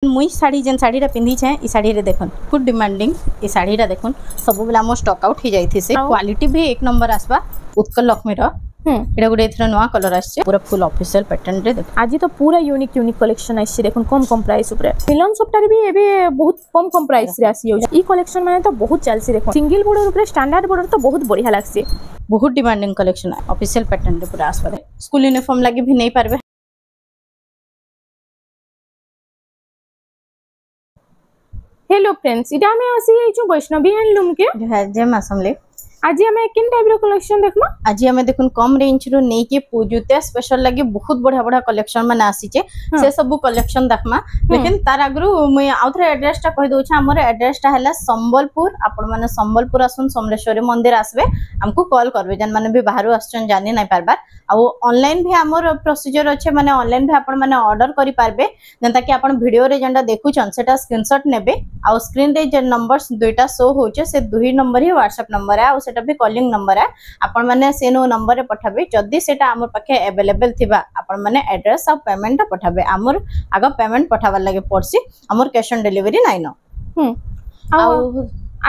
मुई साड़ी जेन साड़ीटा पिंधी छे ई साड़ी रे देखन गुड डिमांडिंग ई साड़ीटा देखन सब बेला मो स्टॉक आउट हो जाई से क्वालिटी भी एक नंबर आसबा उत्कल लक्ष्मी रो एटा गुडे एथरा नवा कलर आछे पूरा फुल ऑफिशियल पैटर्न रे देख आज तो पूरा यूनिक कलेक्शन आछे देखन कम प्राइस ऊपर मिलन सप्ताह भी एबे बहुत कम प्राइस रे आसी हो ई कलेक्शन माने तो बहुत चलसी देखो सिंगल बॉर्डर ऊपर स्टैंडर्ड बॉर्डर तो बहुत बढ़िया लागसे बहुत डिमांडिंग कलेक्शन ऑफिशियल पैटर्न रे पूरा आसबा स्कूल यूनिफॉर्म लागि भी नहीं पारबे। हेलो फ्रेंड्स इटा में आसी जो वैष्णवी हैंडलूम के जय मां समले आज हमें किन टाइप रो कलेक्शन देखमा आज हमें देखुन कम रेंज रो नै के पूजुते स्पेशल लागि बहुत बढ़िया बढ़िया कलेक्शन माने आसी छे से सब कलेक्शन देखमा लेकिन तार आगरु मैं आउथरे एड्रेस टा कहि दउ छ हमर एड्रेस टा हैला संबलपुर आपण माने संबलपुर आसुन समलेश्वरी मंदिर आसबे हमको कॉल करबे जन माने भी बाहर आछन जानि नै पारबार आ ऑनलाइन भी हमर प्रोसीजर अछि माने ऑनलाइन भी आपण माने ऑर्डर करि पारबे जंता कि आपण वीडियो रे जंडा देखु छन सेटा स्क्रीनशॉट नेबे आ स्क्रीन रे जे नंबर्स दुईटा शो होचे से दुई नंबर ही व्हाट्सएप नंबर है सेटा भी कॉलिंग नंबर है आपण माने से नो नंबर रे पठाबे जदी सेटा हमर पाखे अवेलेबल थिबा आपण माने एड्रेस और पेमेंट पठाबे हमर आगा पेमेंट पठावा लागि पड़सी हमर कैश ऑन डिलीवरी नाइ न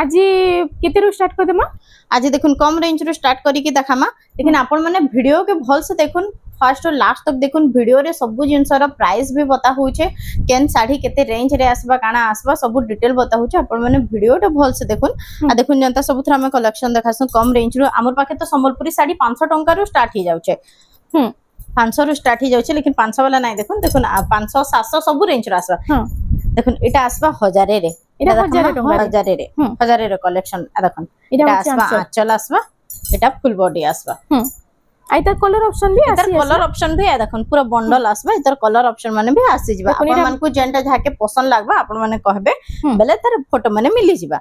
आज केते रो स्टार्ट कर देमा आज देखुन कम रेंज रो स्टार्ट करी की देखामा लेकिन आपण माने वीडियो के भल से देखुन फर्स्ट और लास्ट तक देखुन वीडियो रे सब जिंस रो प्राइस भी बता होचे केन साड़ी केते रेंज रे आसबा काना आसबा सब डिटेल बता होचे आपण माने वीडियो टे भल से देखुन आ देखुन जनता सब थरा में कलेक्शन देखासु कम रेंज रो हमर पाखे तो संबलपुरी साड़ी 500 टंका रो स्टार्ट ही जाउचे 500 रो स्टार्ट ही जाउचे लेकिन 500 वाला नहीं देखुन 500 700 सब रेंज रो आसबा देखुन एटा आसबा 1000 रे एटा 1000 टंका 1000 रे 1000 रे कलेक्शन आ देखुन एटा आसबा आंचल आसबा एटा फुल बॉडी आसबा आइतर कलर ऑप्शन भी आसी कलर ऑप्शन भी देखन पूरा बंडल आसबा इतर कलर ऑप्शन माने भी आसी जिबा अपन मन को जेंटा जाके पसंद लागबा अपन माने कहबे बेले तार फोटो माने मिली जिबा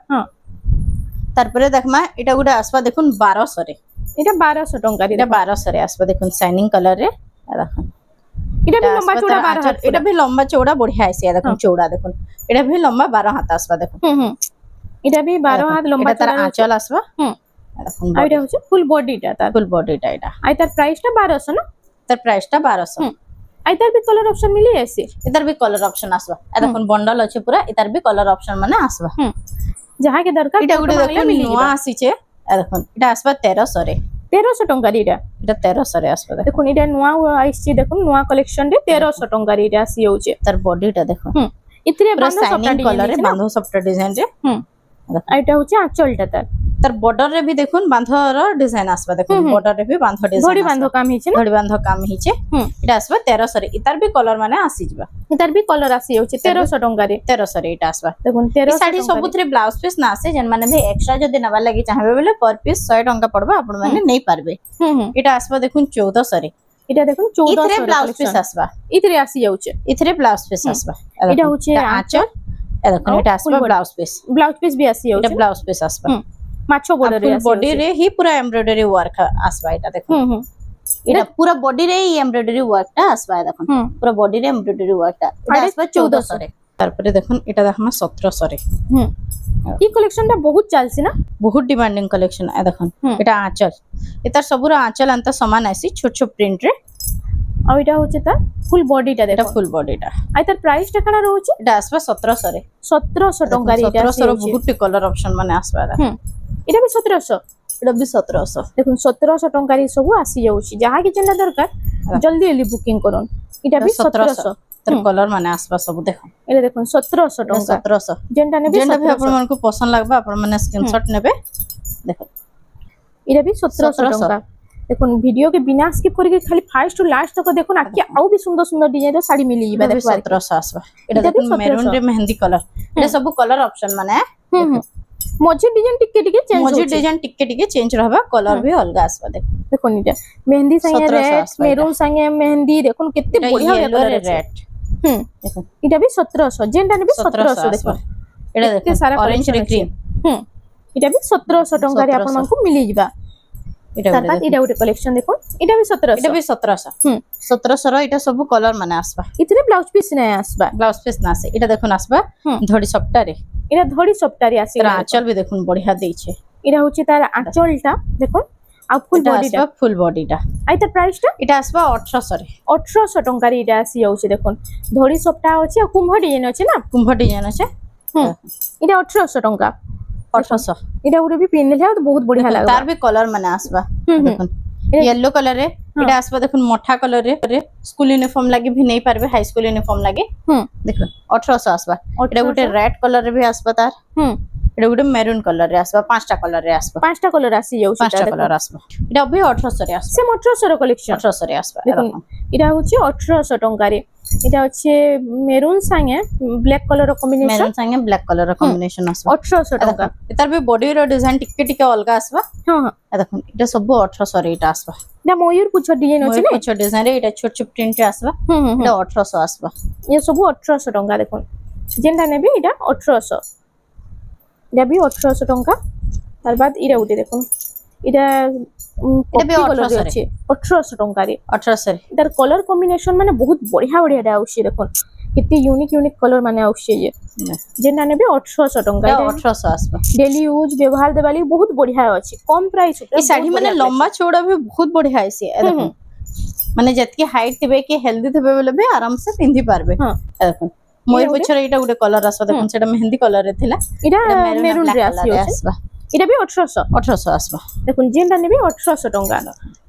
तार परे देखमा एटा गुडा आसबा देखुन 1200 रे एटा 1200 टंका रे 1200 रे आसबा देखुन शाइनिंग कलर रे देखन एटा भी लंबा चौड़ा 12 हाथ एटा भी लंबा चौड़ा बढ़िया आसी देखुन चौड़ा देखुन एटा भी लंबा 12 हाथ आसबा देखुन एटा भी 12 हाथ लंबा तार आंचल आसबा आइटा होचे फुल बॉडीटा तार फुल बॉडीटा एटा आइतर प्राइस टा 1200 ना तार प्राइस टा 1200 आइतर भी कलर ऑप्शन मिली ऐसे इधर भी कलर ऑप्शन आसबा ए देखुन बंडल अछि पूरा इधर भी कलर ऑप्शन माने आसबा जहां के दरकार एटा गुडे देखुन नवा आसी छे ए देखुन एटा आसबा 1300 रे 1300 टंका रे एटा 1300 रे आसबा देखुन एटा नवा आइछि देखुन नवा कलेक्शन रे 1300 टंका रे एटा आसी होचे तार बॉडीटा देखुन इतरे बांधो सॉफ्ट कलर रे बांधो सॉफ्ट डिजाइन रे आइटा होचे आंचलटा तार बॉर्डर रे भी देखुन बांधर डिजाइन आसबा देखुन बॉर्डर रे भी बांधो डिजाइन घड़ी बांधो काम हिचे घड़ी बांधो काम हिचे एटा आसबा 1300 रे इतार भी कलर माने आसी जिबा इतार भी कलर आसी होचे 1300 टंका रे 1300 रे एटा आसबा देखुन 1300 साड़ी सबुथरे ब्लाउज पीस ना आसे जन माने भी एक्स्ट्रा जदी नबा लागि चाहबे बोले पर पीस 100 टंका पड़बा आपण माने नै पारबे एटा आसबा देखुन 1400 रे एटा देखुन 1400 इतरे ब्लाउज पीस आसबा इतरे आसी जाउचे इतरे ब्लाउज पीस आसबा एटा होचे आंचल ए देखुन एटा आसबा ब्लाउज पीस भी आसी जाउचे एटा ब्लाउज पीस आसबा माछो बॉर्डर रे बॉडी रे ही पूरा एम्ब्रॉयडरी वर्क आसबा एटा देखुन एटा पूरा बॉडी रे ही एम्ब्रॉयडरी वर्क टा आसबा देखुन पूरा बॉडी रे एम्ब्रॉयडरी वर्क टा एटा आसबा 1400 रे तार परे देखुन एटा देखमा 1700 रे ई कलेक्शन टा बहुत चलसी ना बहुत डिमांडिंग कलेक्शन ए देखुन एटा आंचल एतार सबुरा आंचल अंत समान आसी छोट छोट प्रिंट रे आ एटा होचे ता फुल बॉडी टा देखो फुल बॉडी टा आइतर प्राइस टा कना रहउचे एटा आसबा 1700 रे 1700 टंका रे एटा 1700 रो बहुत कलर ऑप्शन माने आसबा एटा भी 1700 एटा भी 1700 देखुन 1700 टंका रे सब आसी जाउची जहा के जेना दरकार जल्दी जल्दी बुकिंग करन एटा भी 1700 तर कलर माने आसबा सब देखो एटा देखुन 1700 टंका 1700 जेंटा ने भी आपण मन को पसंद लागबा आपण माने स्क्रीनशॉट नेबे देखो एटा भी 1700 टंका देखुन वीडियो के बिना स्किप करके खाली फर्स्ट टू लास्ट तक देखुन आके आउ भी सुंदर सुंदर डिजाइन रो साड़ी मिली बा देखो 1700 आसबा एटा देखुन मेरून रे मेहंदी कलर एटा सब कलर ऑप्शन माने मझे डिजाइन टिके टिके चेंज मझे डिजाइन टिके चेंज रहबा कलर भी अलग आसबा देखो नीटा मेहंदी संगे रेड मेरून संगे मेहंदी देखुन केते बढ़िया रेड देखो एटा भी 1700 जेंटा ने भी 1700 देखो एटा देखो सारा ऑरेंज रे क्रीम एटा भी 1700 टंका रे आपन मन को मिली जिबा एटा उटे कलेक्शन देखो एटा भी 1700 एटा भी 1700 1700 रो एटा सब कलर माने आसबा इतरे ब्लाउज पीस नै आसबा ब्लाउज पीस ना आसे एटा देखुन आसबा धड़ी सप्ता रे एटा धड़ी सप्ता रे आसी आंचल भी देखुन बढ़िया देई छे एटा होची तार आंचलटा देखो आ फुल এটা बॉडी আসবা ফুল বডিটা आई तर प्राइस टा এটা আসবা 1800 রে 1800 टंका रे इटा आसी जाउछे देखुन धड़ी सप्ताह अछि आ कुंभ डिजाइन अछि ना কুম্ভ ডিজাইন আছে इटा 1800 टंका 1800 इटा गुरे भी पिनले है तो बहुत बढ़िया लागबा তার भी কলর মানে আসবা দেখুন येलो कलर रे এটা আসবা দেখুন মোটা কলর রে স্কুল ইউনিফর্ম লাগি ভি নেই পারবে হাই স্কুল ইউনিফর্ম লাগি দেখুন 1800 আসবা এটা গুটে রেড কলর রে ভি আসবা তার এটা গুটে মেরুন কলর রে আসবা পাঁচটা কলর রে আসবা पांचटा कलर आसी जाउछे পাঁচটা কলর আসবা এটা ভি 1800 রে আসবা से 1800 रो कलेक्शन 1800 রে আসবা দেখুন এটা হচ্ছে 1800 টঙ্কা রে এটা হচ্ছে maroon Sange black colour combination maroon সঙ্গে ব্ল্যাক কলর কম্বিনেশন আসবা 1800 টঙ্কা এটার ভি বডি র ডিজাইন টিকে টিকে অলগা আসবা হ্যাঁ হ্যাঁ দেখুন এটা সব 1800 রে এটা আসবা এটা ময়ূর পুচ্ছ ডিজাইন আছে না ছোট ডিজাইন রে এটা ছোট ছোট প্রিন্ট রে আসবা এটা 1800 আসবা ये सब 1800 टंका देखुन जेनटा नेबे इटा 1800 इटा भी 1800 टंका तार बाद इरा उठे देखुन इटा भी 1800 আছে 1800 टंका रे 1800 রে इधर कलर कॉम्बिनेशन माने बहुत बढ़िया बढ़िया डा आउछे देखुन कितने यूनिक कलर माने आउछे ये जेनटा नेबे 1800 टंका এটা 1800 আসবা डेली यूज व्यवहार देवाली बहुत बढ़िया अछि कम प्राइस এই শাড়ি মানে লম্বা চৌড়া भी बहुत बढ़िया आइसी দেখুন মানে যেতকি হাইট থিবে কি হেলদি থিবে বলে भी आराम से পিন্ধি পারবে দেখুন ময়ূর পুচ্ছরে এটা গুটে কলর আসবা দেখুন সেটা মেহেন্দি কলর রে থিলা এটা মেরুন রে আসবা এটা भी 1800 1800 আসবা দেখুন যেনটা নেবে 1800 টাকা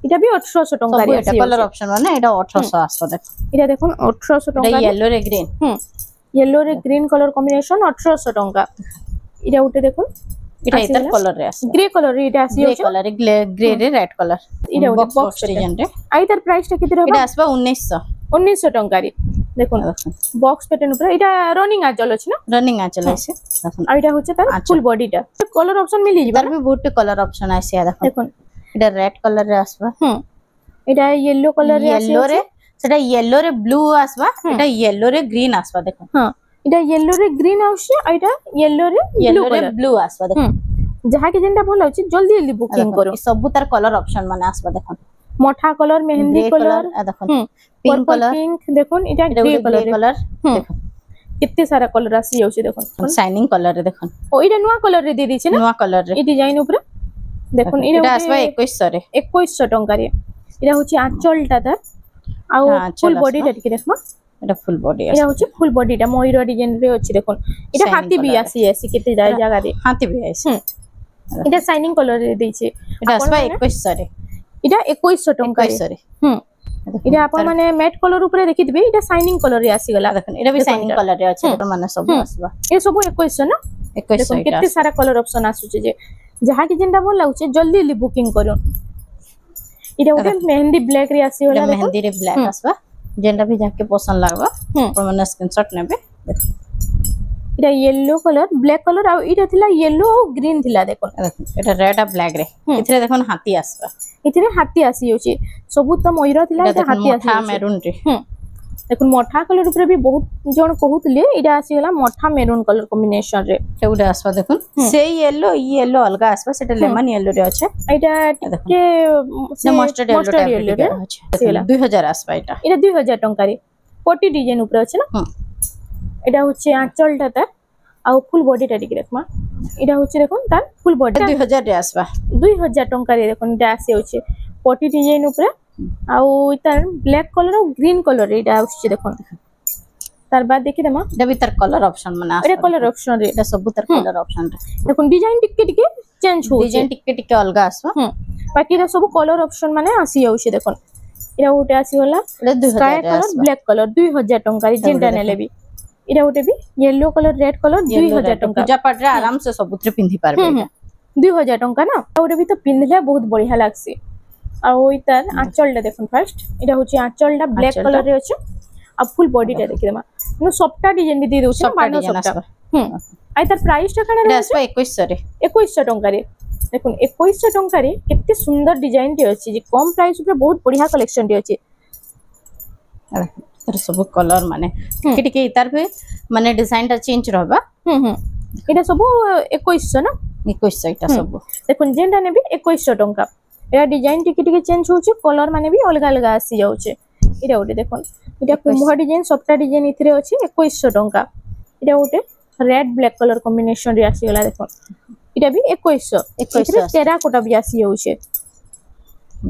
এটা भी 1800 টাকা রে এটা কলর অপশন মানে এটা 1800 আসবা দেখুন এটা দেখুন 1800 টাকা এটা ইয়েলো রে গ্রিন येलो रे ग्रीन कलर कॉम्बिनेशन 1800 टंका इटा उठे देखुन এটা এটার কলর রে আসবা ग्रे कलर रे इटा आसी গ্রে কলর রে গ্রে রে রেড কলর এটা বক্স ডিজাইন রে आई तार प्राइस टा किते रहबा এটা আসবা 1900 1900 टंका रे देखुन बॉक्स पैटर्न ऊपर इटा रनिंग आ चलो छी ना रनिंग आ चलाइसे দেখুন আর এটা হচ্ছে তার ফুল বডিটা কলার অপশন মিলি যাবে তার भी বহুত কলর অপশন আছে দেখুন দেখুন এটা রেড কলর রে আসবা এটা ইয়েলো কলর রে আছে येलो রে সেটা येलो রে ব্লু আসবা এটা येलो রে গ্রিন আসবা দেখুন হ্যাঁ এটা येलो रे ग्रीन आउছে আর এটা येलो রে येलो রে ব্লু আসবা দেখুন যাহা কি যেটা ভালো আছে জলদি জলদি বুকিং করো সবু তার কলর অপশন মানে আসবা দেখুন মোটা কলর মেহেন্দি কলর দেখুন পিঙ্ক কলর পিঙ্ক দেখুন এটা গ্রে কলর দেখুন कितने सारा कलर आसी जाउছে দেখুন শাইনিং কলর রে দেখুন ও এটা নয়া কলর রে দি দিছে না নয়া কলর রে এই ডিজাইন উপরে দেখুন এটা আসবা 2100 রে 2100 টঙ্কা রে এটা হচ্ছে আঁচলটা তার আর ফুল বডিটা টিকে দেখো এটা ফুল বডি এটা হচ্ছে ফুল বডিটা ময়ূর ডিজাইন রে আছে দেখুন এটা হাতি বি আসি আসি কেতে যায় জায়গা রে হাতি বি আসি এটা শাইনিং কলর রে দিছে এটা আসবা 2100 রে এটা 2100 টঙ্কা রে এটা আপন মানে ম্যাট কলর উপরে দেখি দিবে এটা শাইনিং কলর রে আসি গলা দেখুন এটা भी শাইনিং কলর রে আছে মানে সব আসবা এ সব 2100 না 2100 কেতে সারা কলর অপশন আসুছে যে যাহা কি যেটা ভাল লাগুছে জলদি জলদি বুকিং করুন এটা ওটা মেহেন্দি ব্ল্যাক রে আসি গলা মেহেন্দি রে ব্ল্যাক আসবা যেটা भी যাকে পছন্দ লাগবা মানে স্ক্রিনশট নেবে এটা येलो कलर ब्लैक कलर आ इटा थिला येलो और ग्रीन थिला देखो দেখুন এটা রেড আর ব্ল্যাক রে এথরে দেখুন হাতি আসবা এথরে হাতি আসি যাচ্ছে সবু তো ময়ূর थिला এটা হাতি আসি মোটা মেরুন রে দেখুন মোটা কলর উপরে भी बहुत জন কহুতলে এটা আসি গলা মোটা মেরুন কলর কম্বিনেশন রে এউডা আসবা দেখুন সেই ইয়েলো অলগা আসবা সেটা লেমন ইয়েলো রে আছে এটা কে মাস্টার্ড ইয়েলো রে আছে 2000 আসবা এটা 2000 টাকা রে পটি ডিজাইন উপরে আছে না এটা হচ্ছে আঁচলটা তার আর ফুল বডিটা টিকে দেখমা এটা হচ্ছে দেখুন তার ফুল বডি 2000 রে আসবা 2000 টাকা রে দেখুন এটা আসি হচ্ছে পটি ডিজাইন উপরে আর তার ব্ল্যাক কলর আর গ্রিন কলর এটা আসছে দেখুন তার বাদ দেখি দেমা এটা भी তার কলর অপশন মানে আসবা এটা কলর অপশন রে এটা সব তার কলর অপশন রে দেখুন ডিজাইন টিকে টিকে চেঞ্জ হচ্ছে ডিজাইন টিকে টিকে অলগা আসবা বাকি এটা সব কলর অপশন মানে আসি যাচ্ছে দেখুন এটা ওটা আসি হলা এটা 2000 রে কলর ব্ল্যাক কলর 2000 টাকা রে যেটা নেলেবি এটা ওটা भी येलो कलर रेड कलर 2000 टंका पूजा पाठ रे आराम से सबुत्र पिंधि पारबे 2000 टंका ना ओटा भी तो पिंधले बहुत बढ़िया लागसी आ ओई तार आंचलटा देखुन फर्स्ट এটা হচ্ছে আঁচলটা ব্ল্যাক কালার রে আছে আর ফুল বডিটা দেখি দেমা নো সবটা ডিজাইন भी দিয়ে দউছে বানো সবটা আই তার প্রাইসটা কানা রে আসবা 2100 রে 2100 टंका রে দেখুন 2100 टंका রে কেতে সুন্দর ডিজাইন টি আছে যে কম প্রাইস উপরে বহুত बढ़िया কালেকশন টি আছে तर सब कलर माने टिके इतार भी माने डिजाइन टा चेंज रहबा এটা সব 2100 না 2100 এটা सब দেখুন যেটা নেবি 2100 টাকা এটা ডিজাইন টিকে টিকে চেঞ্জ হচ্ছে কলর মানে भी अलग अलग আসি যাচ্ছে এটা ওটে দেখুন এটা কুম্ভ ডিজাইন সবটা ডিজাইন ইথরে আছে 2100 টাকা এটা ওটে রেড ব্ল্যাক কলর কম্বিনেশন রে আসি গলা দেখুন এটা भी 2100 টেরাকোটা भी আসি যাচ্ছে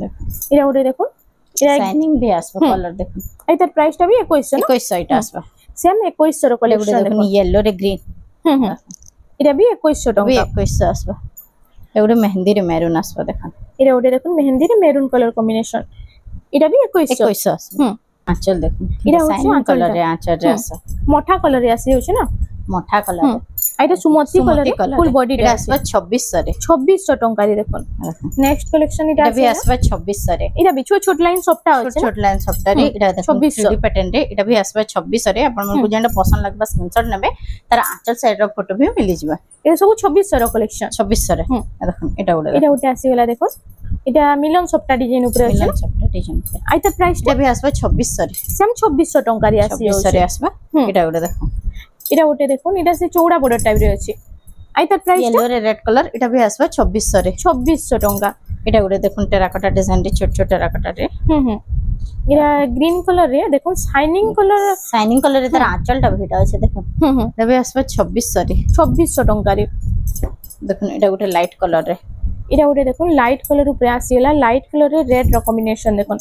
देखो এটা ওটা দেখুন এটা शाइनिंग भी आसबा कलर देखो এই তার প্রাইসটা भी 2100 না 2100 এটা আসবা সেম 2100 র एगुडे কালেকশন देखो येलो रे ग्रीन এটা भी 2100 भी টাকা 2100 আসবা एगुडे मेहंदी रे मैरून আসবা देखो এটা ওটা দেখুন মেহেন্দির মেরুন কালার কম্বিনেশন এটা भी 2100 2100 আসবা आंचल देखो এটা হচ্ছে शाइनिंग আঁচলটা। कलर रे आंचल रे आसा মঠা কালারে আসি হচ্ছে না मोठा कलर আর এটা সুমতি কালারে ফুল বডি এটা আসবা 2600 রে 2600 টাকা দিয়ে দেখুন নেক্সট কালেকশন এটা এটা भी আছে আসবা 2600 রে এটা भी ছোট লাইন সবটা छोट আছে छोट लाइन सप्ताहे इटा देखो 2600 3D पैटर्न रे इटा भी आसबा 2600 रे अपन मन को जेंडा पसंद लागबा स्क्रीनशॉट नेबे तार आंचल साइड रो फोटो भी मिली जिबा এটা সব 2600 র কালেকশন 2600 রে দেখুন এটা উড়ে এটা ওটা আসি গলা দেখুন এটা মিলন সবটা ডিজাইন উপরে আছে মিলন সবটা ডিজাইন पे আইতা প্রাইসটা এটা भी আসবা 2600 রে সেম 2600 টাকা দিয়ে আসি 2600 রে আসবা এটা উড়ে দেখো এটা ওটা দেখুন এটা সে চৌড়া বর্ডার টাইপ রে আছে আইতা প্রাইসটা येलो रे रेड कलर इटा भी আসবা 2600 রে 2600 টাকা এটা উড়ে দেখুন টেরাকোটা ডিজাইন রে ছোট ছোট টেরাকোটা রে এটা গ্রিন কালার রে দেখুন শাইনিং কালার শাইনিং কলর রে তার আঁচলটা ভিটা আছে দেখুন এটা भी আসবা 2600 রে 2600 টাকা রে দেখুন এটা গোটে লাইট কলর রে এটা ওটা দেখুন লাইট কালার উপরে আসি গলা লাইট কালারের রেড র কম্বিনেশন দেখুন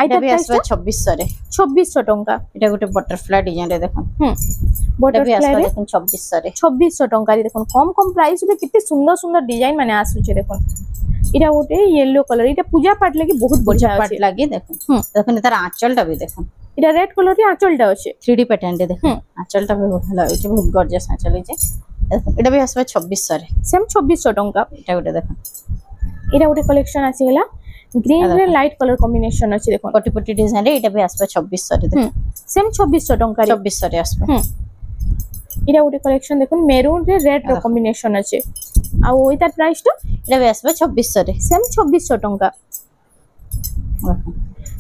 আইতা এটা भी আসবা 2600 রে 2600 টাকা এটা গোটে বাটারফ্লাই ডিজাইন রে দেখুন এটা भी বটারফ্লাই আসবা রে দেখুন 2600 রে 2600 টাকা রে দেখুন কম কম প্রাইস রে কেতে সুন্দর সুন্দর ডিজাইন মানে আসুছে দেখুন এটা ওটে ইয়েলো কালার এটা পূজা পাট লাগি বহুত বড়িয়া পাট আছে লাগি দেখুন দেখুন তার আঁচলটা भी দেখুন এটা রেড কালার রে আঁচলটা আছে 3D প্যাটার্ন রে দেখুন আঁচলটা भी ভালো হইছে বহুত গর্জিয়াস আঁচল হইছে দেখুন এটা भी আসবা 2600 রে সেম 2600 টাকা এটা গোটে দেখুন এটা ওটে কালেকশন আছে গলা গ্রিন রে লাইট কালার কম্বিনেশন আছে দেখুন পটি পটি ডিজাইন রে এটা भी আসবা 2600 রে দেখুন সেম 2600 টাকা রে 2600 রে আসবা এটা ওটে কালেকশন দেখুন মেরুন রে রেড র কম্বিনেশন আছে আর ওইটার প্রাইসটা এটা भी আসবা 2600 রে সেম 2600 টাকা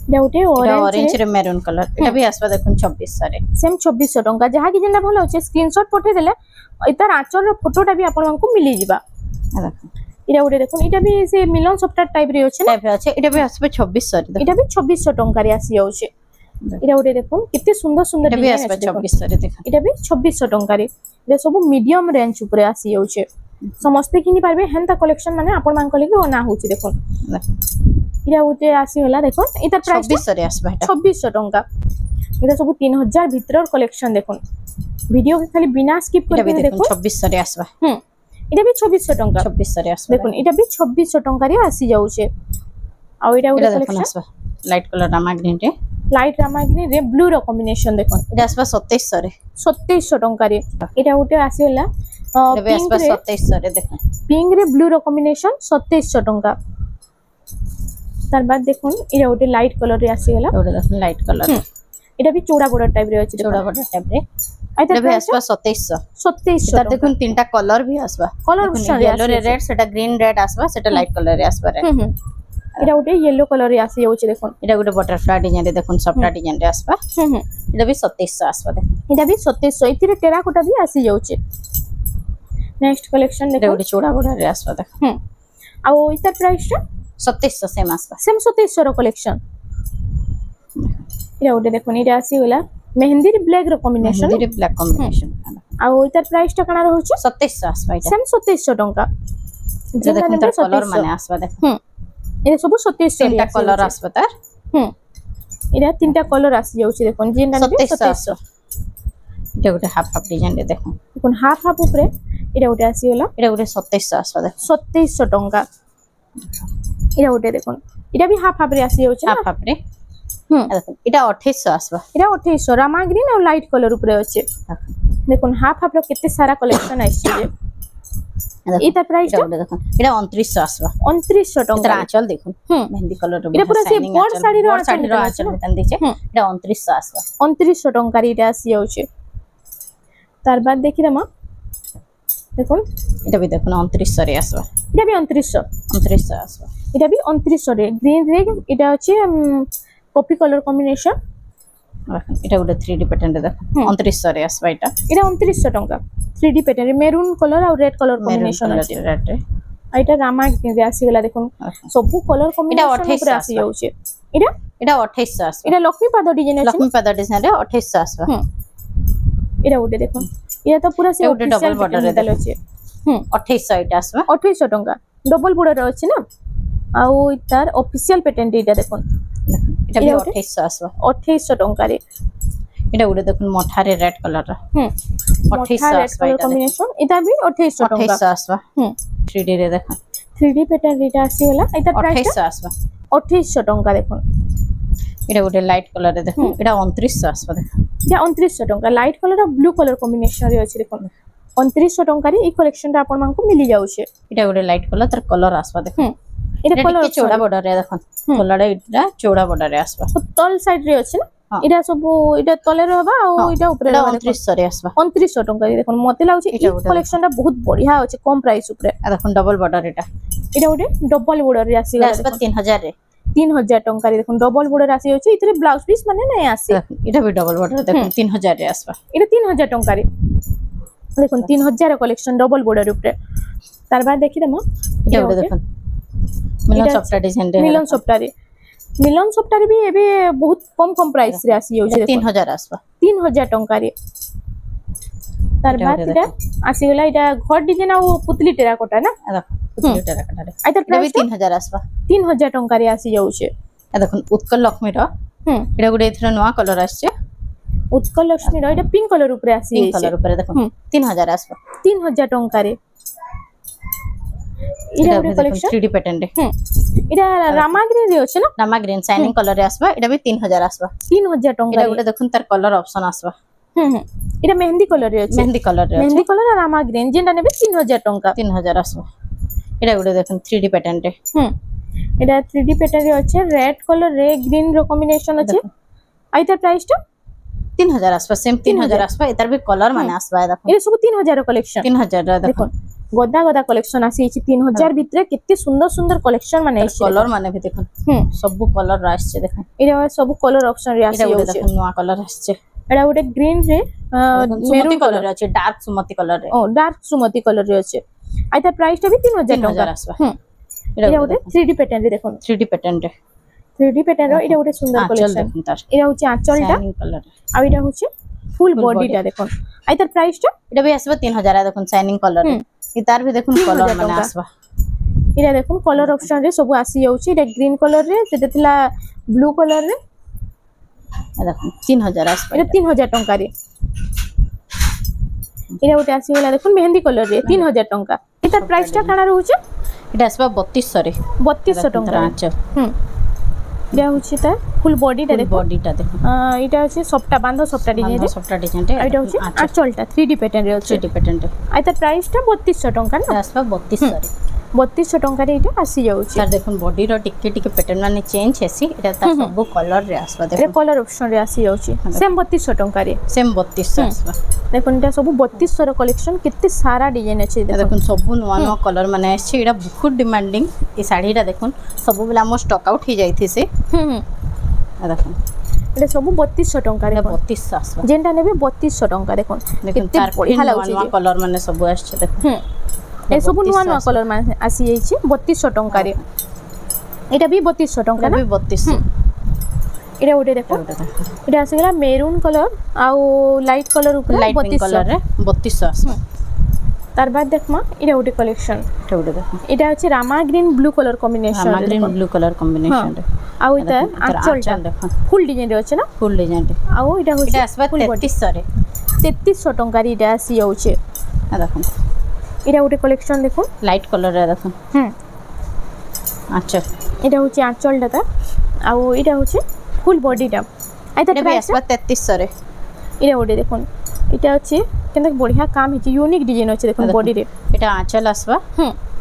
এটা ওটে এটা অরেঞ্জ অরেঞ্জ রে মেরুন কালার এটা भी আসবা দেখুন 2600 রে সেম 2600 টাকা যাহা কি যেটা ভালো আছে স্ক্রিনশট পঠাই দেলে এটার আঁচলর ফটোটা भी আপনাଙ୍କୁ মিলি ଯିବା দেখুন এটা ওটে দেখুন এটা भी সে মিলন সফটওয়্যার টাইপ রে আছে না টাইপ আছে এটা भी আসবা 2600 রে এটা भी 2600 টাকা রে আসি যাচ্ছে এটা ওটে দেখুন কেতে সুন্দর সুন্দর এটা भी ডিজাইন আসবা আছে দেখুন 2600 রে দেখুন এটা भी 2600 টাকা রে এটা সব মিডিয়াম রেঞ্জ উপরে আসি যাচ্ছে সমস্তে কিনি পারবে হেনতা কালেকশন মানে আপন মান কলিকে না হচ্ছে দেখুন এটা ওটে আসি হলা দেখুন এটা প্রাইস 2600 রে আসবা এটা 2600 টাকা এটা সব 3000 ভিতরের কালেকশন দেখুন ভিডিও কে খালি বিনা স্কিপ এটা भी করে দেখুন দেখুন 2600 রে আসবা এটা भी 2600 টাকা 2600 রে আসবা দেখুন এটা भी 2600 টাকা রে আসি যাচ্ছে আর এটা এটা ওটা দেখুন কালেকশন আসবা লাইট কালার রামা গ্রিন রে লাইট রামা গ্রিন রে ব্লু র কম্বিনেশন দেখুন এটা আসবা 2700 রে 2700 টাকা রে এটা ওটা আসি হলা এটা भी আসবা 2700 রে দেখুন পিঙ্ক রে ব্লু র কম্বিনেশন 2700 টাকা তার বাদ দেখুন এটা ওটা লাইট কালার রে আসি হলা এটা দেখুন লাইট কালার এটা भी চৌড়া বর্ডার টাইপ রে আছে চৌড়া বড় টাইপ রে এটা এটা भी আসবা 2700 2700 এটা দেখুন তিনটা কালার भी আসবা কলর येलो রে রেড সেটা গ্রিন রেড আসবা সেটা লাইট কালার রে আসবা রে এটা ওটা ইয়েলো কালার রে আসি যাচ্ছে দেখুন এটা গোটে বাটারফ্লাই ডিজাইন রে দেখুন সবটা ডিজাইন রে আসবা এটা भी 2700 আসবা দেখুন এটা भी 2700 এতিরে টেরাকোটা भी আসি যাচ্ছে নেক্সট কালেকশন এটা দেখুন গোটে চৌড়া বড় রে আসবা দেখুন আর ওইটার প্রাইসটা 2700 সেম আসবা সেম 2700 র কালেকশন এটা ওটা দেখুন এটা আসি হলা মেহেন্দির ব্ল্যাক র কম্বিনেশন মেহেন্দি ব্ল্যাক কম্বিনেশন আর ওইটার প্রাইসটা কানা রହୁଛି 2700 আসবা এটা সেম 2700 টাকা এটা দেখুন তার কালার মানে আসবা দেখুন এটা সব 2700 তিনটা কালার আসবা তার এটা তিনটা কালার আসি যাচ্ছে দেখুন যেটা 2700 এটা গোটে হাফ হাফ ডিজাইন রে দেখুন দেখুন হাফ হাফ উপরে এটা ওটা আসি হলো এটা গোটে 2700 আসবা দেখুন 2700 টাকা এটা ওটা দেখুন এটা भी হাফ হাফ রে আসি যাচ্ছে হাফ হাফ রে দেখুন এটা 2800 আসবা এটা 2800 রামা গ্রিন আর লাইট কালার উপরে আছে দেখুন হাফ হাফ র কেতে সারা কালেকশন আসছে যে এটা প্রাইসটা দেখুন এটা 2900 আসবা 2900 টাকা এটা আঁচল দেখুন মেহেন্দি কালার এটা পুরো সে বড় শাড়ির আঁচল মেতান দিছে এটা 2900 আসবা 2900 টাকা এটা আসি যাচ্ছে তার বাদ দেখি রামা দেখুন এটা भी দেখুন 2900 রে আসবা এটা भी 2900 আসবা এটা भी 2900 রে গ্রিন রে এটা হচ্ছে কপি কালার কম্বিনেশন এটা গোটে 3D প্যাটার্ন রে দেখুন 2900 রে আসবা এটা 2900 টাকা 3D প্যাটার্ন মেরুন কালার আর রেড কালার কম্বিনেশন আছে রেড রে এটা রামা গ্রিন রে আসি গলা দেখুন সবু কালার কম্বিনেশন উপরে আসি যাচ্ছে এটা 2800 আসবা এটা লক্ষ্মীপাদ ডিজাইন আছে লক্ষ্মীপাদ ডিজাইন রে 2800 আসবা এটা ওটা দেখুন এটা তো পুরো সে ওটা ডাবল বর্ডার রে আছে 2800 এটা আসবা 2800 টাকা ডবল বর্ডার আছে না आउ तार ऑफिशियल पेटेंट एटा देखो এটা বি 2800 আসবা 2800 टंका रे এটা উড়ে দেখুন মঠারে রেড কালার র 2800 আসবা कलर कॉम्बिनेशन এটা भी 2800 टंका 2800 আসবা 3D রে দেখুন 3D पेटेंट एटा आसी होला एटा प्राइस 2800 আসবা 2800 टंका देखो এটা উড়ে লাইট কালার রে দেখুন এটা 2900 আসবা দেখুন এটা 2900 टंका लाइट कलर और ब्लू कलर कॉम्बिनेशन रे अछि देखो 2900 टंका रे ई कलेक्शन रा आपन मानकु मिली जाउछे এটা উড়ে লাইট কালার তার কালার আসবা দেখুন এটা কলর চৌড়া বর্ডার রে দেখুন কলরটা এটা চৌড়া বর্ডর রে আসবা তল সাইড রে আছে না এটা সব এটা তলে রহবা আর এটা উপরে রহবা 2900 রে আসবা 2900 टंका রে দেখুন মতে লাগুছে এই কালেকশনটা বহুত বঢ়িয়া আছে কম প্রাইস উপরে দেখুন ডবল বর্ডার এটা গোটে ডবল বর্ডর রে আসি আসবা 3000 রে 3000 टंका रे देखुन डबल बॉर्डर आसी होची इतरे ब्लाउज पीस माने नै आसी एटा भी डबल बॉर्डर देखुन 3000 रे आसबा एटा 3000 टंका रे देखुन 3000 कलेक्शन डबल बॉर्डर ऊपर तार बाद देखि दमा एटा देखुन मिलन सॉफ्ट डिजाइन रे मिलन सॉफ्ट रे भी एबे बहुत कम प्राइस रे आसी होची 3000 आसबा 3000 टंका रे तार बाद एटा आसी गेला एटा घर डिजाइन आ पुतली टेराकोटा ना पुतली टेराकोटा रे आइतर प्राइस 3000 आसबा 3000 टंका रे आसी जाउछे देखुन उत्कल लक्ष्मी रो एटा गुडे इथरा नवा कलर आछे उत्कल लक्ष्मी रो एटा पिंक कलर ऊपर आसी पिंक कलर ऊपर देखुन 3000 आसबा 3000 टंका रे इरा गुडे कलेक्शन 3D पैटर्न रे इरा रामा ग्रीन रे अछि ना रामा ग्रीन शाइनिंग कलर रे आसबा एटा भी 3000 आसबा 3000 टंका एटा गुडे देखुन तार कलर ऑप्शन आसबा इरा मेहंदी कलर रे अछि मेहंदी कलर और रामा ग्रीन जेंटा नेबे 3000 टंका 3000 आसबा एटा गुडे देखुन 3D पैटर्न रे एटा 3D पैटर्न रे अछि रेड कलर रे ग्रीन रो कॉम्बिनेशन अछि आइतर प्राइस टा 3000 आसबा सेम 3000 आसबा एतर भी कलर माने आसबा देखो ए सब 3000 रो कलेक्शन 3000 रा देखो गदा गदा कलेक्शन आसी छि 3000 भितरे केते सुंदर सुंदर कलेक्शन माने आसी कलर माने भी देखो सब कलर आछे देखो एरा सब कलर ऑप्शन रे आसी होचे देखो नवा कलर आछे एडा गोटे ग्रीन रे मेरून कलर अछि डार्क सुमती कलर रे डार्क सुमती कलर रे अछि आइता प्राइस टा भी 3000 टंका आसबा एडा गोटे 3D पैटर्न रे देखो 3D पैटर्न रे 3D पैटर्न रो एडा गोटे सुंदर कलेक्शन एडा होची आंचलटा कलर आ एडा होची फुल बॉडी टा देखो आइता प्राइस टा एडा भी आसबा 3000 देखो शाइनिंग कलर इतार भी देखो कलर माने आसबा एडा देखो कलर ऑप्शन रे सब आसी जाउची एडा ग्रीन कलर रे से देतला ब्लू कलर रे देखो 3000 आसबा एडा 3000 टंका रे एडा गोटे आसी गेला देखो मेहंदी कलर रे 3000 टंका इतार प्राइस टा काना रहउची एडा आसबा 3200 रे 3200 टंका आंचल एडा होची ता फुल बॉडी टा देखो बॉडी टा देखो एटा होची सॉफ्ट बांधो सॉफ्ट डिजाइन रे सॉफ्ट डिजाइन रे एटा होची आंचलटा 3D पैटर्न रे 3D पैटर्न रे आइता प्राइस टा 3200 टंका ना आसबा 3200 रे 3200 टंका रे एटा आसी जाउची सर देखो बॉडी रो टिके टिके पैटर्न माने चेंज हेसी एटा ता सब कलर रे आसबा देखो कलर ऑप्शन रे आसी जाउची सेम 3200 टंका रे सेम 3200 आसबा देखो एटा सब 3200 रो कलेक्शन केते सारा डिजाइन अछि देखो सब नवा नवा कलर माने अछि एटा बहुत डिमांडिंग ए साड़ीटा देखो सब बेला मो स्टॉक आउट ही जाईथि से देखो एटा सब 3200 टंका रे 3200 आसबा जेंटा नेबे 3200 टंका देखो केते बढ़िया लाଗୁଛି नवा कलर माने सब आछे देखो ए सब नवा नवा कलर माने आसी जाईछि 3200 टंका रे एटा भी 3200 टंका ना 3200 एटा ओटे देखो एटा आसी गेला मेरून कलर आ लाइट कलर ऊपर लाइट पिंक कलर रे 3200 आसबा तार बाद देखमा एटा ओटे कलेक्शन एटा ओटे देखो एटा अछि Rama green blue colour combination Rama green blue colour combination रे आ इता आंचलटा देखो फुल डिजाइन रे अछि ना फुल डिजाइन रे आ एटा होछि एटा आसबा 3300 रे 3300 टंका रे एटा आसी जाउछे आ देखो एटा ओटे कलेक्शन देखो लाइट कलर रे देखो अच्छा एटा होछि आंचलटा ता आ एटा होछि फुल बॉडी टा आइता प्राइस आसबा 3300 रे एटा ओटे देखो एटा अछि केनक बढ़िया काम हिची यूनिक डिजाइन अछि देखो बॉडी रे एटा आंचल आसबा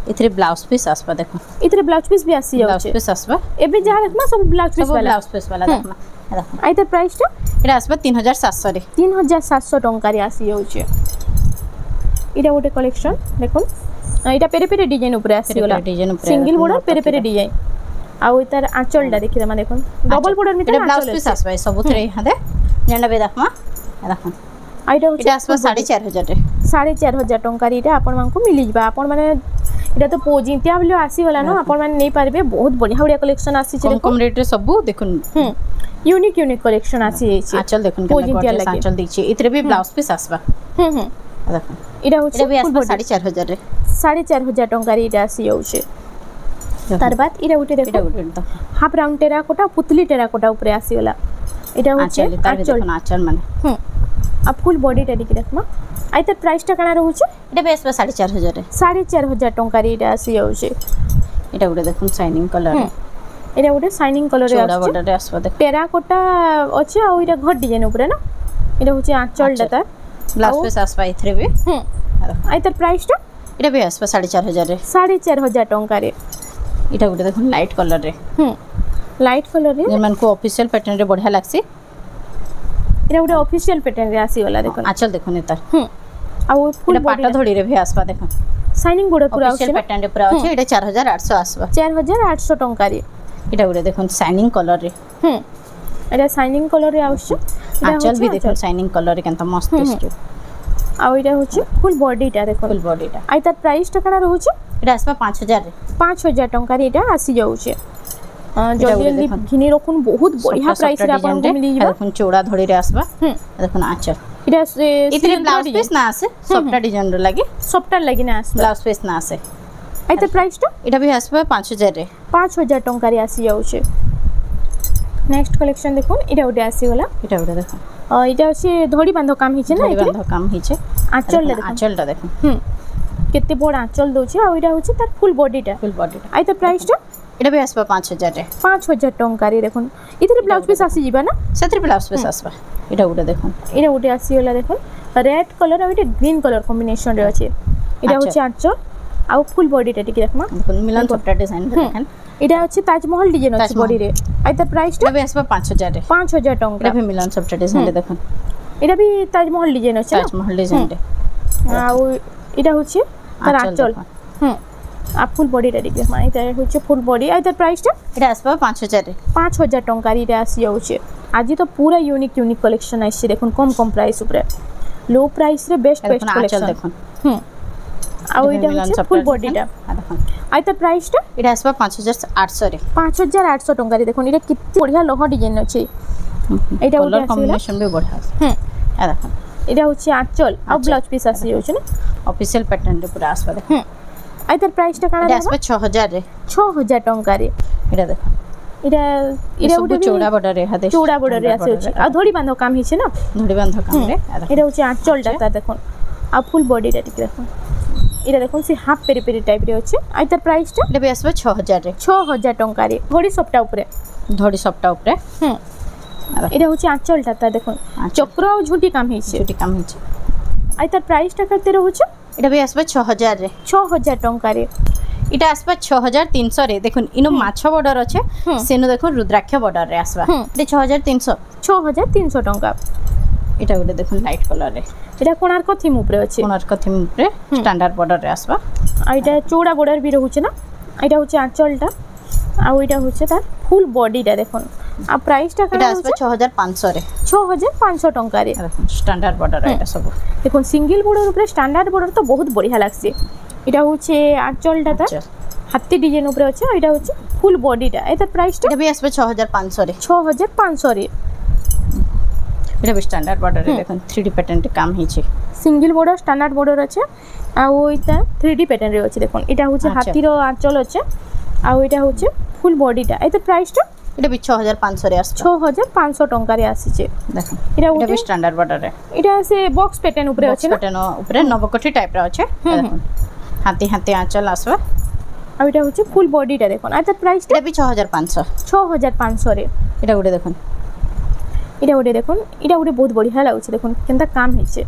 इथरे ब्लाउज पीस आसबा देखो इथरे ब्लाउज पीस भी आसी ब्लाउज पीस आसबा एबे जहा देखमा सब ब्लाउज पीस वाला देखमा देखो आइता प्राइस टा एटा आसबा 3700 रे 3700 टंका रे आसी जाउछे एटा ओटे कलेक्शन देखो एटा पेरे पेरे डिजाइन ऊपर आसी होला सिंगल बॉर्डर पेरे पेरे डिजाइन आ इतार आंचलटा देखि दमा देखो डबल बॉर्डर मिटा ब्लाउज पीस आसबा सबुथरे हादे जेंडा बे देखमा देखो आइटा एटा आसबा 4500 रे 4500 टंका रे एटा आपन मानकु मिली जबा आपन माने एटा तो पोजिंतिया बिलो आसी होला न आपन माने नै पारबे बहुत बढ़िया बढ़िया कलेक्शन आसी छे कम रेट रे सब देखुन यूनिक यूनिक कलेक्शन आसी छै आंचल देखुन पोजिंतिया लागे आंचल देखछि इतरे भी ब्लाउज पीस आसबा देखो एटा होछि भी आसबा 4500 रे 4500 टंका रे एटा आसी जाउछे तार बाद इरा उठे এটা देखो গুটে তো हाफ राउंड टेराकोटा पुतली टेराकोटा ऊपर आसीगला এটা হচ্ছে আঁচল তার আঁচল দেখুন আঁচল মানে आ फुल बॉडी टा देखि देखमा आइ तर प्राइस टा काना रहउছে এটা বেশ 4500 রে 4500 टंका रे এটা আসি যাଉଛି এটা গুটে দেখুন শাইনিং কালার এটা ওটা শাইনিং কালার রে চৌড়া আছে বর্ডারে আসবে দেখুন টেরাকোটা আছে আর এটা ঘর ডিজাইন উপরে না এটা হচ্ছে আঁচলটা তার ব্লাউজ পিস আসবে এথরে বি আই তার প্রাইস টা এটা বি আসবে 4500 রে 4500 टंका রে এটা গুটে দেখুন লাইট কালার রে লাইট কালার রে যেমন কো অফিশিয়াল প্যাটার্ন রে বঢ়িয়া লাগছে এটা ওটা অফিশিয়াল প্যাটার্ন রে আসি গলা দেখুন আঁচল দেখুন এটার আর ফুল এটা পাটা ধড়ি রে ভি আসবা দেখুন শাইনিং বর্ডার পুরা আছে অফিশিয়াল প্যাটার্ন রে পুরা আছে এটা 4800 আসবা 4800 टंका রে এটা গুটে দেখুন শাইনিং কালার রে এটা শাইনিং কালার রে আছে আঁচল বি দেখুন শাইনিং কালার রে কেনতা মস্ত দিচ্ছে আর এটা হচ্ছে ফুল বডিটা দেখুন ফুল বডিটা আই তার প্রাইস টা কানা রହୁছে এটা আসবা 5000 রে 5000 टंका রে এটা আসি যাଉଛି জলদি ঘিনি রাখুন বহুত বঢ়িয়া প্রাইস রে আপনাকে মিলি যাবে দেখুন চৌড়া ধড়ি রে আসবা দেখুন আঁচল এটা ইতরে ব্লাউজ পিস না আছে সবটা ডিজাইন রে লাগি সফটার লাগি না আসবে ব্লাউজ পিস না আছে আই তার প্রাইস টা এটা বি আসবা 5000 রে 5000 टंका রে আসি যাଉଛି নেক্সট কালেকশন দেখুন এটা ওটা আসি গলা এটা ওটা দেখুন এটা হচ্ছে ধড়ি বাঁধ কাম হিছে না ধড়ি বাঁধ কাম হিছে আঁচলটা দেখুন আঁচলটা দেখুন কেতে বড় আঁচল দউছে আর এটা হচ্ছে তার ফুল বডিটা আই তার প্রাইস টা এটা বি আসবা 5000 রে 5000 टंका রে দেখুন ইতরে ব্লাউজ পিস আসি যাবে না সেতরে ব্লাউজ পিস আসবা এটা ওটা দেখুন এটা ওটা আসি গলা দেখুন রেড কালার আর এটা গ্রিন কালার কম্বিনেশন রে আছে এটা হচ্ছে আঁচল আর ফুল বডিটা ঠিক দেখমা দেখুন মিলন সফটওয়্যার ডিজাইন দেখেন এটা হচ্ছে তাজমহল ডিজাইন আছে বডি রে আই তার প্রাইস টা এটা বি আসবা 5000 রে 5000 टंका এটা বি মিলন সফটওয়্যার ডিজাইন দেখুন এটা বি তাজমহল ডিজাইন আছে তাজমহল ডিজাইন রে আর এটা হচ্ছে তার আঁচল আর ফুল বডিটা দেখে মানে এটা হচ্ছে ফুল বডি আর তার প্রাইস টা এটা আসবা 5000 রে 5000 टंका রে এটা আসি যাচ্ছে আজি তো পুরা ইউনিক কালেকশন আসছে দেখুন কম প্রাইস উপরে লো প্রাইস রে বেস্ট কালেকশন দেখুন আর এটা হচ্ছে ফুল বডিটা দেখুন আর তার প্রাইস টা এটা আসবা 5800 রে 5800 टंका রে দেখুন এটা কিতে বঢ়িয়া লোহ ডিজাইন আছে এটা ওটা কালার কম্বিনেশন বি বঢ়িয়া আছে দেখুন এটা হচ্ছে আঁচল আর ব্লাউজ পিস আসি যাচ্ছে না অফিশিয়াল প্যাটার্ন রে পুরা আসবা দেখুন আর তার প্রাইস টা কানা এটা আসবা 6000 রে 6000 टंका রে এটা দেখুন এটা এটা ওটা চৌড়া বর্ডার রে হাতে চৌড়া বর্ডার রে আছে আর ধড়ি বাঁধ কাম হিছে না ধড়ি বাঁধ কাম রে এটা হচ্ছে আঁচলটা তা দেখুন আর ফুল বডিটা ঠিক দেখুন এটা দেখুন সে হাফ পেরি পেরি টাইপ রে আছে আর তার প্রাইস টা এটা বি আসবা 6000 রে 6000 टंका রে ধড়ি সবটা উপরে ধড়ি সবটা উপরে এটা হচ্ছে আঁচলটা তা দেখুন চক্র আর ঝুঁটি কাম হিছে ঝুঁটি কাম হিছে আর তার প্রাইস টা কত রହୁছে এটা বি আসবা 6000 রে 6000 टंका রে এটা আসবা 6300 রে দেখুন ইনো মাছ বর্ডার আছে সেনো দেখুন রুদ্রাক্ষ বর্ডার রে আসবা এটা 6300 टंका এটা ওটা দেখুন লাইট কালার রে এটা কোণার্ক থিম উপরে আছে কোণার্ক থিম উপরে স্ট্যান্ডার্ড বর্ডার রে আসবা আর এটা চৌড়া বর্ডার বি রହୁছে না এটা হচ্ছে আঁচলটা আর ওইটা হচ্ছে তার ফুল বডিটা দেখুন আর প্রাইস টা এটা আসবে 6500 রে 6500 टंका রে দেখুন স্ট্যান্ডার্ড বর্ডার এটা সব দেখুন সিঙ্গেল বর্ডার উপরে স্ট্যান্ডার্ড বর্ডার তো বহুত বঢ়িয়া লাগছে এটা হচ্ছে আঁচলটা তার হাতি ডিজাইন উপরে আছে আর এটা হচ্ছে ফুল বডিটা এটার প্রাইস টা এটা বি আসবে 6500 রে 6500 রে এটা বি স্ট্যান্ডার্ড বর্ডার রে দেখুন 3D প্যাটার্ন কাম হিছে সিঙ্গেল বর্ডার স্ট্যান্ডার্ড বর্ডার আছে আর ওইটা 3D প্যাটার্ন রে আছে দেখুন এটা হচ্ছে হাতির আঁচল আছে আর ওইটা হচ্ছে ফুল বডিটা এটার প্রাইস টা এটা বি 6500 রে আসছে 6500 टंका রে আসছে দেখুন এটা বি স্ট্যান্ডার্ড বর্ডার রে এটা আছে বক্স প্যাটার্ন উপরে আছে না প্যাটার্ন উপরে নবকটি টাইপ রে আছে দেখুন হাতি হাতি আঁচল আসবে আর এটা হচ্ছে ফুল বডিটা দেখুন আর তার প্রাইস টা এটা বি 6500 রে এটা উড়ে দেখুন এটা উড়ে বহুত বঢ়িয়া লাগুছে দেখুন কেনতা কাম হইছে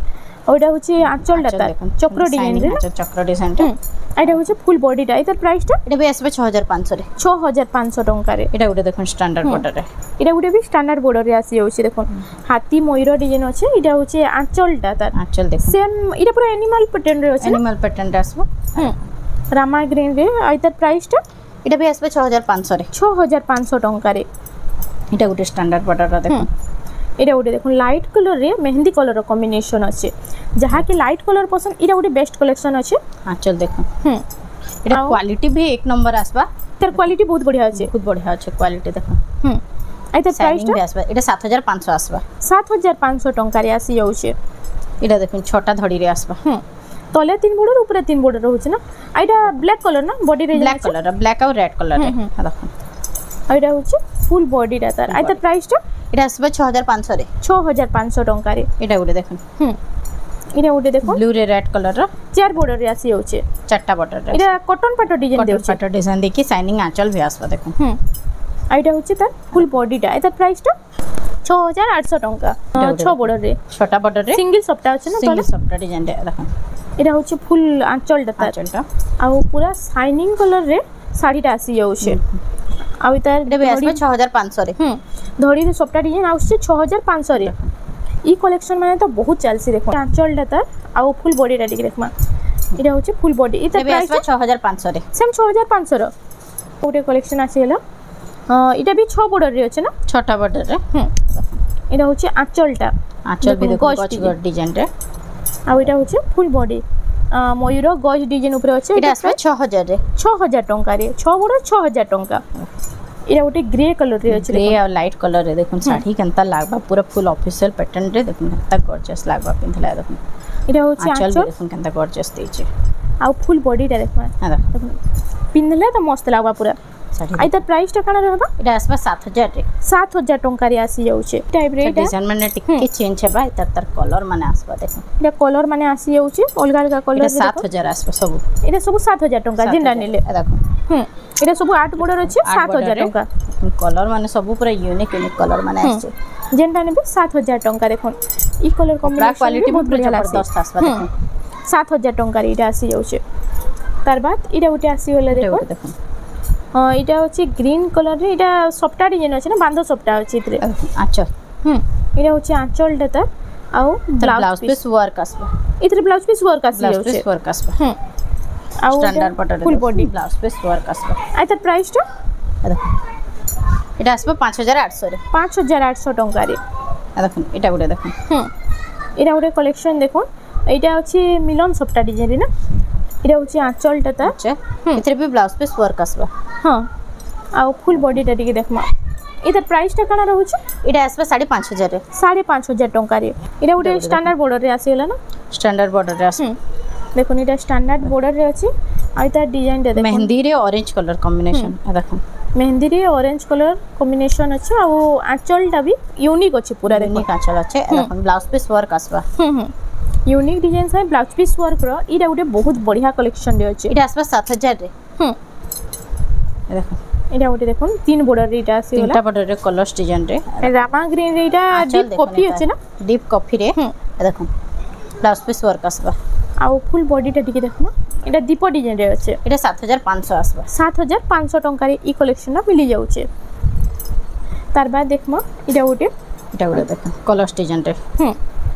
ওইটা হচ্ছে আঁচলটা তার চক্র ডিজাইন রে চক্র ডিজাইনটা এটা হচ্ছে ফুল বডিটা এটার প্রাইস টা এটা বি আসবে 6500 রে 6500 टंका রে এটা উড়ে দেখুন স্ট্যান্ডার্ড বর্ডার রে এটা উড়ে বি স্ট্যান্ডার্ড বর্ডার রে আসি যাচ্ছে দেখুন হাতি ময়ূর ডিজাইন আছে এটা হচ্ছে আঁচলটা তার আঁচল দেখুন সেম এটা পুরো অ্যানিমাল প্যাটার্ন রে আছে অ্যানিমাল প্যাটার্ন আসবে রামা গ্রিন রে এটার প্রাইস টা এটা বি আসবে 6500 রে 6500 टंका রে এটা উড়ে স্ট্যান্ডার্ড বর্ডার রে দেখুন এটা উঠে দেখুন লাইট কলর রে মেহেন্দি কলর কম্বিনেশন আছে যাহা কি লাইট কলর পছন্দ এটা উঠে বেস্ট কালেকশন আছে আঁচল দেখুন এটা কোয়ালিটি भी एक नंबर আসবা তার কোয়ালিটি বহুত বঢ়িয়া আছে বহুত বঢ়িয়া আছে কোয়ালিটি দেখুন এটা প্রাইসটা আসবা এটা 7500 আসবা 7500 टंका রে আসি যাচ্ছে এটা দেখুন ছটা ধড়ি রে আসবা तले 3 बॉर्डर ऊपर 3 बॉर्डर रहउछ ना आइटा ब्लैक कलर ना बॉडी रे ब्लैक और रेड कलर रे देखो आइटा होछ फुल बॉडी टा तार आइता प्राइस टा एटा आसबा 6500 रे 6500 टंका रे एटा गुटे देखो इने उडे देखो ब्लू रे रेड कलर रो 4 बॉर्डर रे आसी होचे चारटा बॉर्डर रे इरा कॉटन पाटो डिजाइन देउछ पाटो डिजाइन देखि शाइनिंग आंचल भी आसबा देखो आइटा होचे तार फुल बॉडी टा एता प्राइस टा 6800 टंका 6 बॉर्डर रे छोटा बॉर्डर रे सिंगल सप्ता होचे ना सिंगल सप्ता डिजाइन रे देखो इरा होचे फुल आंचल टा आ पूरा शाइनिंग कलर रे साड़ी टा आसी होचे आ इतार देबे आसबा 6500 रे धड़ी रे सप्ता डिजाइन आउछ 6500 रे ई कलेक्शन माने तो बहुत चलसी देखो आंचल टा तार आ फुल बॉडी टा देखमा इरा होचे फुल बॉडी इता प्राइस 6500 रे सेम 6500 रो ओटे कलेक्शन आसीला इटा भी 6 बॉर्डर रे होचे ना छोटा बॉर्डर रे इटा होचे आंचलटा आंचल भी देखो गच डिजाइन रे आ इटा होचे फुल बॉडी मयूर गज डिजाइन ऊपर होचे इटा आसबा 6000 रे 6000 टंका रे 6 बॉर्डर 6000 टंका इरा ओटे ग्रे कलर रे होचे ग्रे और लाइट कलर रे देखो साड़ी केनता लागबा पूरा फुल ऑफिशियल पैटर्न रे देखो केनता गॉर्जियस लागबा पिंधला देखो इरा होचे आंचल देखो केनता गॉर्जियस देचे आ फुल बॉडी टा देखमा हां देखो पिंधले तो मस्त लागबा पूरा साड़ी आइता प्राइस टा काना रहबा इटा आसबा 7000 रे 7000 टंका रे आसी जाउचे टाइप रे डिजाइन माने टिके चेंज हेबा तर कलर माने आसबा देखो इटा कलर माने आसी जाउचे अलगा अलगा कलर 7000 आसबा सब इटा सब 7000 टंका जिंदा नेले देखो इटा सब 8 बॉर्डर अछि 7000 टंका कलर माने सब पूरा यूनिक यूनिक कलर माने आछे जेंटा नेबे 7000 टंका देखोन ई कलर कॉम्बिनेशन क्वालिटी बहुत जबरदस्त आसबा देखो 7000 टंका रे इटा आसी जाउचे तार बाद इटा उटे आसी होला देखो इटा होची ग्रीन कलर रे इटा सफ्टा डिजाइन अछि ना बांधो सफ्टा अछि इतरे अच्छा इटा होची आंचल डता आउ ब्लाउज पीस वर्क आसबा इतरे ब्लाउज पीस वर्क आसी ब्लाउज पीस वर्क आसबा आउ स्टैंडर्ड पटर full body blouse piece work आसबा आइता प्राइस टा देखो इटा आसबा 5800 रे 5800 टंका रे देखो इटा गुटे देखो इटा गुटे कलेक्शन देखो इटा अछि मिलन सफ्टा डिजाइन रे ना इटा होची आंचल डता अच्छा इतरे भी ब्लाउज पीस वर्क आसबा हां आ फुल बॉडी टा टिके देखमा इधर प्राइस टा काना रहउछ इटा आसबा 5500 रे 5500 टंका रे इटा उटे स्टैंडर्ड बॉर्डर रे आसीला ना स्टैंडर्ड बॉर्डर रे आस देखो इटा स्टैंडर्ड बॉर्डर रे अछि आ इता डिजाइन दे देखो मेहंदी रे ऑरेंज कलर कॉम्बिनेशन देखो मेहंदी रे ऑरेंज कलर कॉम्बिनेशन अछि आ आंचल टा भी यूनिक अछि पूरा देखो यूनिक आंचल अछि देखो ब्लाउज पीस वर्क आसबा यूनिक डिजाइन है ब्लाउज पीस वर्क रो इटा उटे बहुत बढ़िया कलेक्शन रे अछि इटा आसबा 7000 रे देखो इटा उटे देखो 3 बॉर्डर रे इटा आसी होला तीनटा बॉर्डर रे कलर्स डिजाइन रे रामा ग्रीन रे इटा डीप कॉफी अछि ना डीप कॉफी रे देखो ब्लाउज पीस वर्क आसबा आ फुल बॉडी टा टिके देखो इटा दीप डिजाइन रे अछि इटा 7500 आसबा 7500 टंका रे ई कलेक्शन ना मिली जाउचे तार बाद देखमा इटा उटे देखो कलर्स डिजाइन रे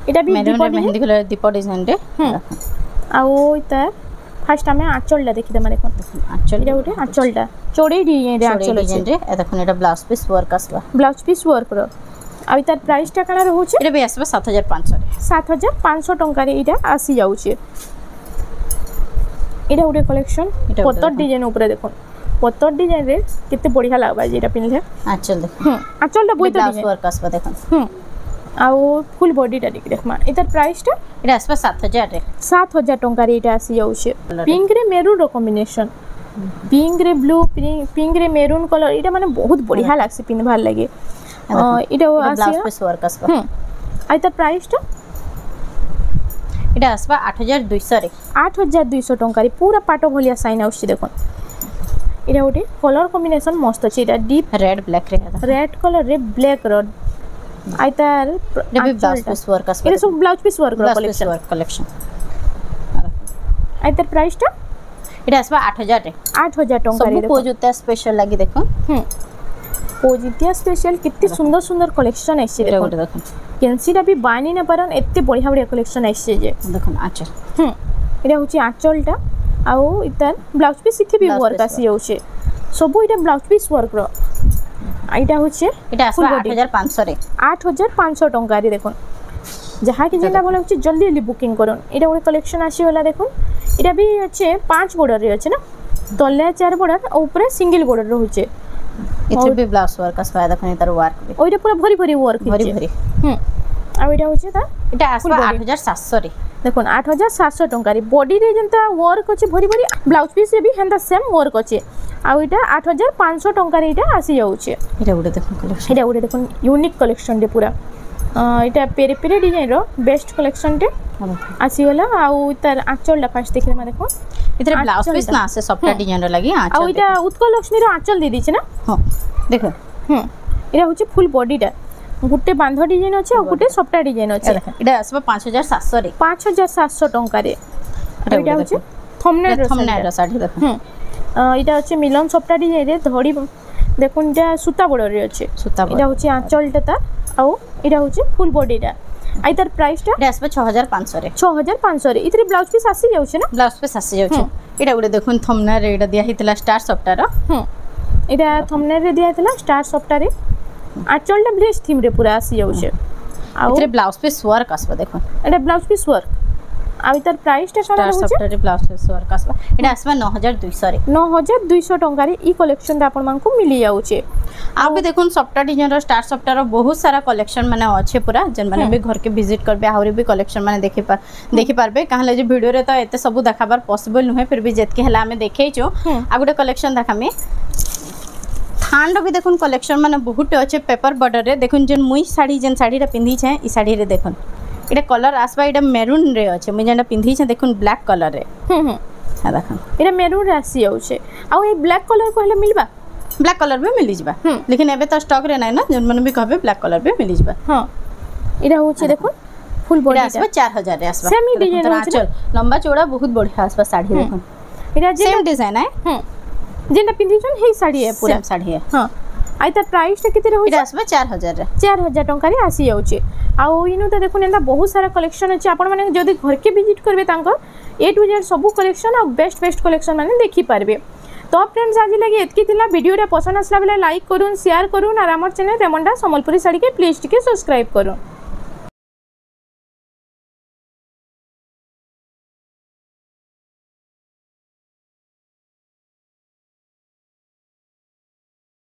इटा भी मेहंदी कलर दीप डिजाइन रे आ ओ इता फर्स्ट हमें आंचल ला देखि दमा देखो आंचल इटा उटे आंचल टा चोड़ी डिजाइन रे आंचल डिजाइन रे देखो इटा ब्लाउज पीस वर्क आसबा ब्लाउज पीस वर्क रो आ इतार प्राइस टा काना रहउचे इटा भी आसबा 7500 रे 7500 टंका रे इटा आसी जाउचे इटा उटे कलेक्शन पत्तर डिजाइन ऊपर देखो पत्तर डिजाइन रे कितने बढ़िया लागबा जेटा पिनले आंचल देखो आंचल टा बहुत ब्लाउज वर्क आसबा देखो आ फुल बॉडी टा देखमा इतार प्राइस टा इटा आसबा 7000 रे 7000 टंका रे इटा आसी जाउचे पिंक रे मेरून रो कॉम्बिनेशन पिंक रे ब्लू पिंक रे मेरून कलर इटा माने बहुत बढ़िया लागसी पिनभार लागे इटा ब्लाउज पीस वर्क आसबा आ इतार प्राइस टा इटा आसबा 8200 रे 8200 टंका रे पूरा पाटो भलिया साइन आउछ देखो इटा ओटे कलर कॉम्बिनेशन मस्त अछि इटा डीप रेड ब्लैक रे रेड कलर रे ब्लैक रो आइतार ये ब्लाउज पीस वर्क आसबा ये सब ब्लाउज पीस वर्क कलेक्शन आइतार प्राइस टा इटा आसबा 8000 रे 8000 टंका रे सब पोजुता स्पेशल लागि देखो पोजिटिया स्पेशल कितने सुंदर सुंदर कलेक्शन आइছে देखो केनसीटा भी बानी न परन एते बढ़िया बढ़िया कलेक्शन आइছে जे देखो आंचल एटा होची आंचलटा आउ इतार ब्लाउज पीस इथे भी वर्क आसी जाउछे सब इटा ब्लाउज पीस वर्क रो आइटा होचे इटा आसबा 8500 रे 8500 टंका रे देखो जहा कि जेला बोला जल्दी जल्दी बुकिंग करन एटा ओरे कलेक्शन आसी होला देखो एटा भी अच्छे 5 बॉर्डर रे अच्छे ना तले 4 बॉर्डर और ऊपर सिंगल बॉर्डर रहउचे इथे भी ब्लाउज वर्क आसबा देखो इतार वर्क भी ओइटा पूरा भरी भरी वर्क भरी भरी आ एटा होचे ता এটা আসবে 8700 রে देखो 8700 टंका रे बॉडी रे जेंता वर्क अछि भरी भरी ब्लाउज पीस रे भी हेंता सेम वर्क अछि आ एटा 8500 टंका रे एटा आसी जाउचे এটা উড়ে দেখুন কলেকশন এটা उडे देखो यूनिक कलेक्शन रे पूरा এটা पेरे पेरे डिजाइन रो बेस्ट कलेक्शन टे आसी वाला आ तार आंचल ला फास्ट देखले मा देखो इतरे ब्लाउज पीस ना से सबटा डिजाइन रो लागि आ आंचल एटा उत्कल लक्ष्मी रो आंचल दे दिछ ना हां देखो एटा होचे फुल बॉडी टा गुटे बांध डिजाइन अछि आ गुटे सफ्टा डिजाइन अछि এটা আসবে 5700 রে 5700 टंका रे एटा होचे थंबनेल रो साड़ी देखो एटा होचे मिलन सफ्टा डिजाइन रे धड़ी देखुन एटा सूता बड़ रे अछि सुता एटा होचे आंचल टा आ एटा होचे फुल बॉडी टा आई तार प्राइस टा এটা আসবে 6500 রে 6500 रे इतरे ब्लाउज पीस आसी जाउछे ना ब्लाउज पीस आसी जाउछे এটা উড়ে দেখুন থমনার রে এটা দিয়া হিতলা স্টার সফটা র एटा थंबनेल रे दिया थिला स्टार सफ्टा रे आंचल टा ब्लेस थीम रे पूरा आसी जाउछे आ इतरे ब्लाउज पीस वर्क आसबे देखो एटा ब्लाउज पीस वर्क आ तार प्राइस टा सारा स्टार सफ्टा रे ब्लाउज पीस वर्क आसबे এটা আসবে 9200 रे 9200 टंका रे ई कलेक्शन रा आपन मान को मिली जाउछे आप भी देखुन सफ्टा डिजाइन रो स्टार सफ्टा रो बहुत सारा कलेक्शन माने अच्छे पूरा जन माने भी घर के विजिट करबे आउरी भी कलेक्शन माने देखि पारबे कहले जे वीडियो रे तो एते सब देखाबार पॉसिबल नहे फिर भी जेतके हला हमें देखैचो आ गुटे कलेक्शन देखामे थांड भी देखुन कलेक्शन माने बहुत अच्छे पेपर बॉर्डर रे देखुन जन मुई साड़ी जन साड़ी रा पिंधी छे ई साड़ी रे देखुन एटा कलर आसबा एटा मेरून रे अच्छे मुई जन पिंधी छे देखुन ब्लैक कलर रे हां देखुन एटा मेरून रे आसी जाउछे आ ए ब्लैक कलर को हले मिलबा ब्लैक कलर भी मिली जबा लेकिन एबे तो स्टॉक रे नै ना जन मन भी कहबे ब्लैक कलर भी मिली जबा हां एटा होचे देखो फुल बॉडी आसबा 4000 रे आसबा सेमी डिजाइन आंचल लंबा चौड़ा बहुत बढ़िया आसबा साड़ी देखुन एटा सेम डिजाइन है जेना पिंधी छन हे साड़ी है पूरा सेम साड़ी है हां आई तार प्राइस टा किते रहउछ एटा आसबा 4000 रे 4000 टंका रे आसी जाउछे आ इनु त देखुन एंदा बहुत सारा कलेक्शन अछि आपण माने जदी घर के विजिट करबे तांको ए टू जेड सब कलेक्शन आ बेस्ट कलेक्शन माने देखि पारबे तो फ्रेंड्स आज लगे एतकी थिला वीडियो रे पसंद आसला बेले लाइक करूँ शेयर करूँ और हमर चैनल रेमंडा संबलपुरी साड़ी के प्लीज टिके सब्सक्राइब करूँ।